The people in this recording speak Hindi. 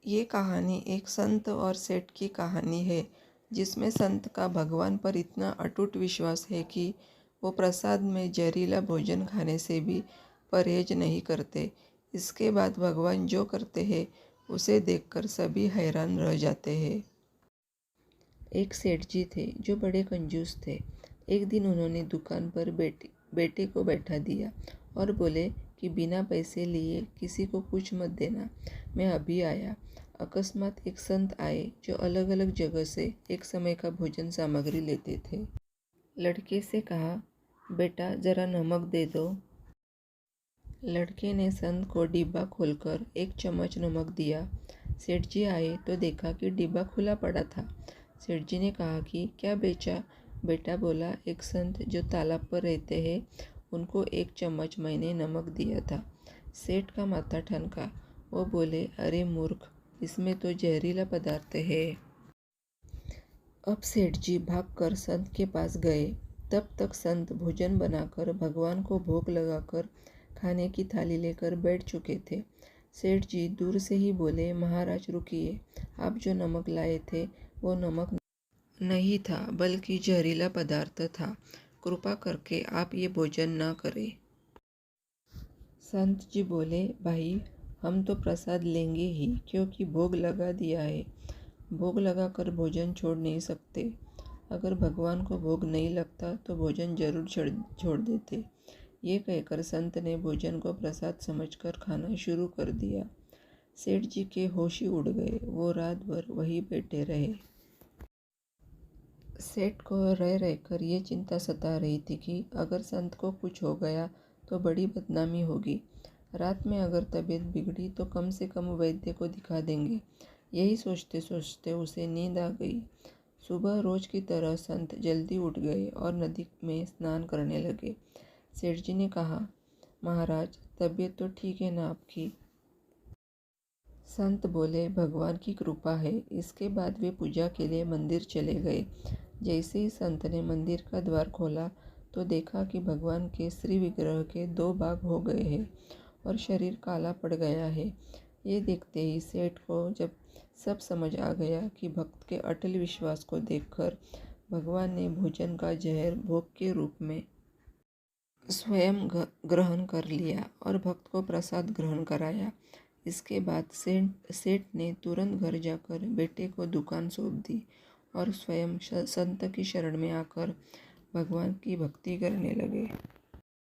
ये कहानी एक संत और सेठ की कहानी है, जिसमें संत का भगवान पर इतना अटूट विश्वास है कि वो प्रसाद में जहरीला भोजन खाने से भी परहेज नहीं करते। इसके बाद भगवान जो करते हैं उसे देखकर सभी हैरान रह जाते हैं। एक सेठ जी थे जो बड़े कंजूस थे। एक दिन उन्होंने दुकान पर बेटे को बैठा दिया और बोले कि बिना पैसे लिए किसी को कुछ मत देना, मैं अभी आया। अकस्मात एक संत आए जो अलग अलग जगह से एक समय का भोजन सामग्री लेते थे। लड़के से कहा, बेटा जरा नमक दे दो। लड़के ने संत को डिब्बा खोलकर एक चम्मच नमक दिया। सेठ जी आए तो देखा कि डिब्बा खुला पड़ा था। सेठ जी ने कहा कि क्या बेचा? बेटा बोला, एक संत जो तालाब पर रहते हैं उनको एक चम्मच मैंने नमक दिया था। सेठ का माथा ठनका। वो बोले, अरे मूर्ख, इसमें तो जहरीला पदार्थ है। अब सेठ जी भागकर संत के पास गए। तब तक संत भोजन बनाकर भगवान को भोग लगाकर खाने की थाली लेकर बैठ चुके थे। सेठ जी दूर से ही बोले, महाराज रुकिए, आप जो नमक लाए थे वो नमक नहीं था बल्कि जहरीला पदार्थ था। कृपा करके आप ये भोजन ना करें। संत जी बोले, भाई हम तो प्रसाद लेंगे ही, क्योंकि भोग लगा दिया है। भोग लगाकर भोजन छोड़ नहीं सकते। अगर भगवान को भोग नहीं लगता तो भोजन जरूर छोड़ देते। ये कहकर संत ने भोजन को प्रसाद समझकर खाना शुरू कर दिया। सेठ जी के होश ही उड़ गए। वो रात भर वहीं बैठे रहे। सेठ को रह रहकर ये चिंता सता रही थी कि अगर संत को कुछ हो गया तो बड़ी बदनामी होगी। रात में अगर तबीयत बिगड़ी तो कम से कम वैद्य को दिखा देंगे। यही सोचते सोचते उसे नींद आ गई। सुबह रोज की तरह संत जल्दी उठ गए और नदी में स्नान करने लगे। सेठ जी ने कहा, महाराज तबीयत तो ठीक है ना आपकी? संत बोले, भगवान की कृपा है। इसके बाद वे पूजा के लिए मंदिर चले गए। जैसे ही संत ने मंदिर का द्वार खोला तो देखा कि भगवान के श्री विग्रह के 2 भाग हो गए हैं और शरीर काला पड़ गया है। ये देखते ही सेठ को जब सब समझ आ गया कि भक्त के अटल विश्वास को देखकर भगवान ने भोजन का जहर भोग के रूप में स्वयं ग्रहण कर लिया और भक्त को प्रसाद ग्रहण कराया। इसके बाद सेठ ने तुरंत घर जाकर बेटे को दुकान सौंप दी और स्वयं संत की शरण में आकर भगवान की भक्ति करने लगे।